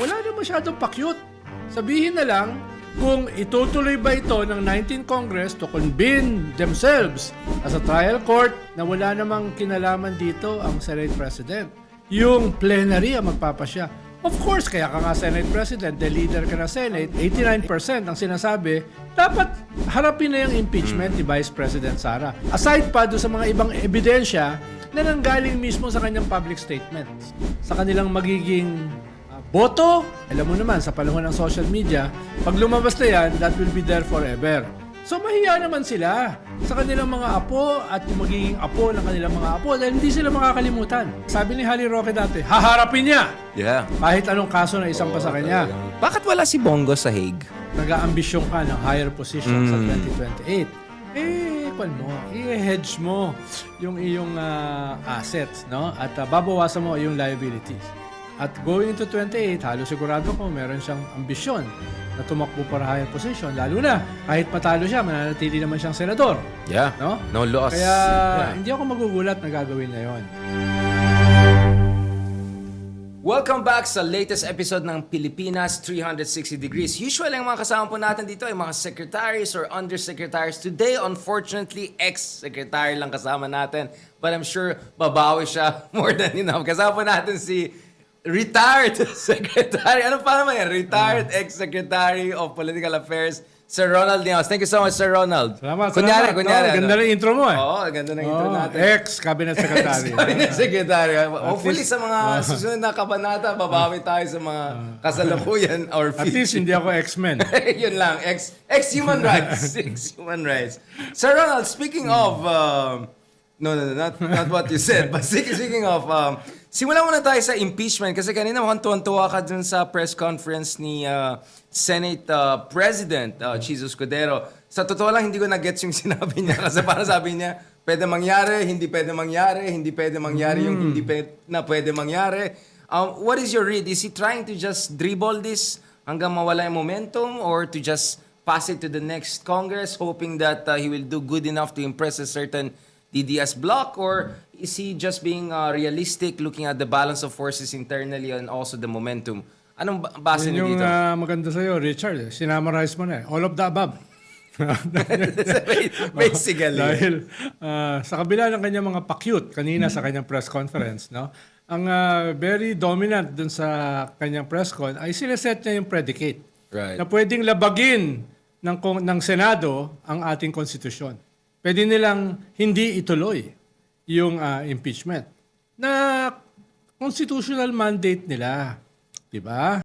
wala na masyadong pakyut. Sabihin na lang kung itutuloy ba ito ng 19th Congress to convene themselves as a trial court na wala namang kinalaman dito ang Senate President. Yung plenary ang magpapasya. Of course, kaya ka nga Senate President, the leader ka na Senate, 89% ang sinasabi, dapat harapin na yung impeachment ni Vice President Sara. Aside pa doon sa mga ibang ebidensya na nanggaling mismo sa kanyang public statements. Sa kanilang magiging boto, alam mo naman, sa panahon ng social media, pag lumabas na yan, that will be there forever. So mahiya naman sila sa kanilang mga apo at yung magiging apo ng kanilang mga apo dahil hindi sila makakalimutan. Sabi ni Harry Roque dati, haharapin niya! Yeah. Kahit anong kaso na isang pa sa kanya. Bakit wala si Bongo sa Hague? Nag-aambisyon ka ng higher position sa 2028. Kwan mo, i-hedge mo yung iyong assets, no? At babawasan mo yung liabilities. At going into 28, halos sigurado ko meron siyang ambisyon na tumakbo para higher position. Lalo na, kahit matalo siya, mananatili naman siyang senador. Yeah. No? No loss. Kaya Yeah. hindi ako magugulat na gagawin na yon. Welcome back sa latest episode ng Pilipinas 360 Degrees. Usually, ang mga kasama po natin dito ay mga secretaries or undersecretaries. Today, unfortunately, ex-secretary lang kasama natin. But I'm sure babawi siya more than enough. Kasama po natin si retired secretary. Ano pa naman yan? Retired ex-secretary of Political Affairs, Sir Ronald Niaus. Thank you so much, Sir Ronald. Salamat. Kunyari. Ganda ng intro mo eh. Oo, ganda ng intro natin. Ex-cabinet secretary. Cabinet Secretary. Hopefully least- sa mga susunod na kabanata, babawi tayo sa mga kasalukuyan or At least future. hindi ako X-Men. Yun lang. Ex-human rights. Ex-human rights. Sir Ronald, speaking of... not what you said. But speaking of... simulan muna tayo sa impeachment kasi kanina mukhang tuwan-tuwa ka dun sa press conference ni Senate President Jesus Cordero. Sa totoo lang, hindi ko na-gets yung sinabi niya kasi para sabi niya, pwede mangyari, hindi pwede mangyari, hindi pwede mangyari yung hindi pwede mangyari. What is your read? Is he trying to just dribble this hanggang mawala yung momentum or to just pass it to the next Congress hoping that he will do good enough to impress a certain DDS bloc, or is he just being realistic, looking at the balance of forces internally and also the momentum? Anong base niyo Yun yung dito? maganda sa'yo, Richard. Sinamarize mo na eh. All of the above. Basically. Dahil sa kabila ng kanyang mga pakyut kanina sa kanyang press conference, no? Ang very dominant dun sa kanyang press con ay sineset niya yung predicate Right. na pwedeng labagin ng Senado ang ating konstitusyon. Pwede nilang hindi ituloy yung impeachment na constitutional mandate nila. Diba?